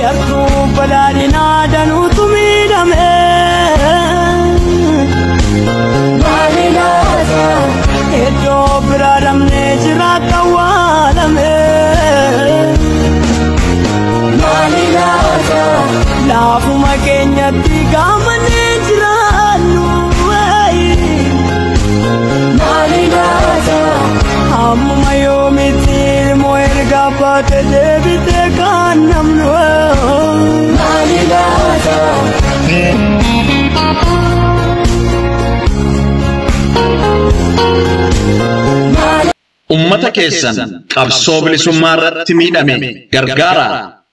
Yartu baladina danu tumidame Malilasa Edo biradam nejrata walame Malilasa Lafu makenya tigama nejranu Malilasa Amu mayomi tir moerga pate debite kanam Malilasa Ummata keessan qabsoo bilisummaa irratti miidhame gargaara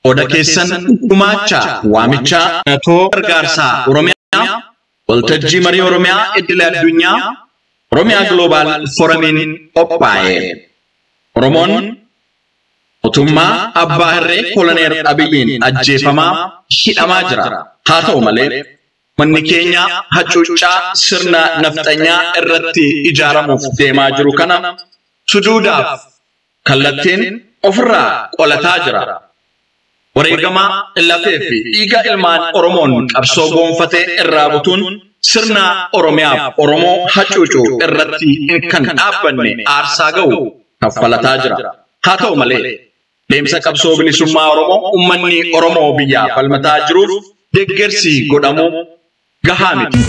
oda keessan gumaacha waamicha natoo gargaarsaa Oromiyaa waltajjii marii Oromiyaa idil addunyaa Oromiyaa Global Forumiin qophaa'e Oromoon mootummaa abbaa irree Koloneel Abiyyiin ajjeefamaa hidhamaa jira haa ta'u malee manni keenya hacuuccaa sirna nafxanyaa irratti ijaaramuuf deemaa jiru kana suduudhaaf kallattiin ofirraa qolataa jira. Wareegama lafee fi dhiiga ilmaan Oromoon qabsoo goonfatee irraa butuun sirna Oromiyaaf Oromoo hacuucuu irratti kan dhaabbanne aarsaa ga'u kaffalataa jira. Haa ta'u malee deemsa qabsoo bilisummaa Oromoo uummanni Oromoo biyyaa falmataa jiruuf deeggarsi godhamu gahaa miti.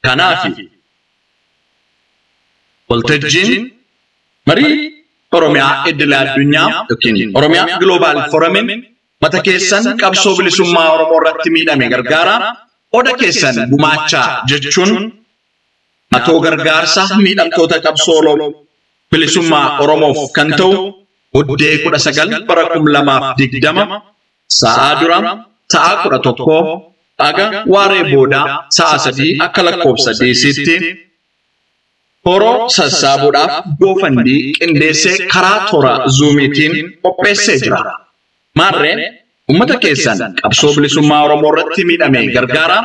Kanaafi waltajjiin marii Oromiyaa idil addunyaa yookiin Oromiyaa Global Forumiin mata keessan qabsoo bilisummaa Oromoo irratti miidhame gargaara oda keessan gumaacha jechuun atoo gargaarsa miidhamtoota qabsoo bilisummaa Oromoof kan ta'u Uddee 19 bara 2020 sa'a dura sa'a 11 aga waaree booda sa'a 3 akka lakkoofsa deessitti horoo sassaabuudhaaf goofandii qindeessee karaa toora zuumiitiin qopheessee jira. Maarreen ummata keessan qabsoo bilisummaa Oromoo irratti miidhame gargaara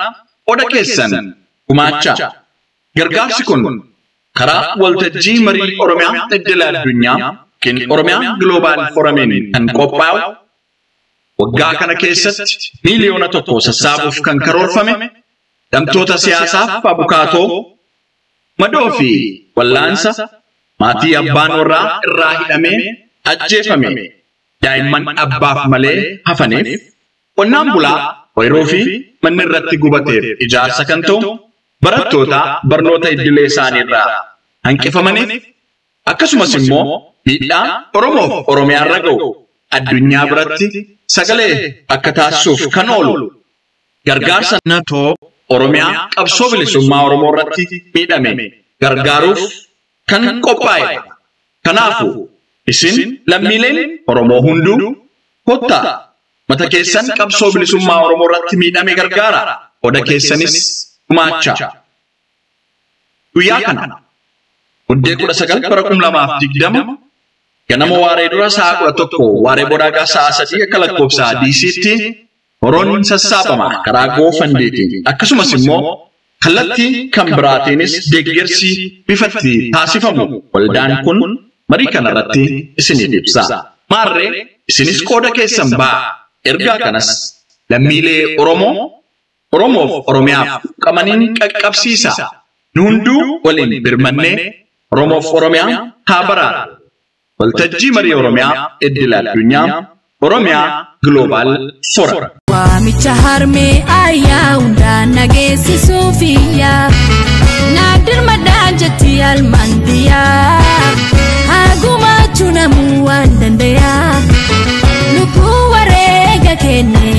oda keessan gumaacha. Gargaarsi kun karaa waltajjii marii Oromiyaa idil addunyaa kin Oromiyaa Global Forumiin kan qophaa'u waggaa kana keessatti miiliyoona 1 sassaabuuf kan karoorfame damtoota siyaasaaf abukaatoo madoo fi wallaansa maatii abbaan warraa irraa hidhamee ajjeefame daa'imman abbaaf malee hafaniif qonnaan bulaa ooyiruu fi manni irratti gubateef ijaarsa kan ta'u barattoota barnoota idilee isaanii irraa hanqifamaniif akkasumas immoo miidhaa Oromoof Oromiyaa irra ga'u addunyaa biratti sagalee akka taasisuuf kan oolu gargaarsa natoo Oromiyaa qabsoo bilisummaa Oromoo irratti miidhame gargaaruuf kan qophaa'e. Kanaafuu isin lammiileen Oromoo hunduu kottaa mata keessan qabsoo bilisummaa Oromoo irratti miidhame gargaara oda keessanis gumaacha. Guyyaa kana Uddee 19 bara 2020 ganama waaree dura sa'a 11 waaree booda sa'a 3 akka lakkoofsa DC'tti horoon sassaabama karaa goofandiitiin akkasumas immoo kallattii kan biraatiinis deeggarsi bifatti taasifamu waldaan kun marii kana irratti isiniif ibsa. Maarree isinis qooda keessan ba'a ergaa kanas lammiilee Oromoof Oromiyaaf qamaniin qaqqabsiisa. Nu hunduu waliin birmannee Oromoof Oromiyaa haa baraaru. Waltajjii marii Oromiyaa idil addunyaa Oromiyaa Global Forum. Waamicha harmee ayyaa hundaan nageessisuufiyaa naagdir maddaan jetti almandiyaa hagumachuu namuu waan dandayaa lubbuu wareega kenne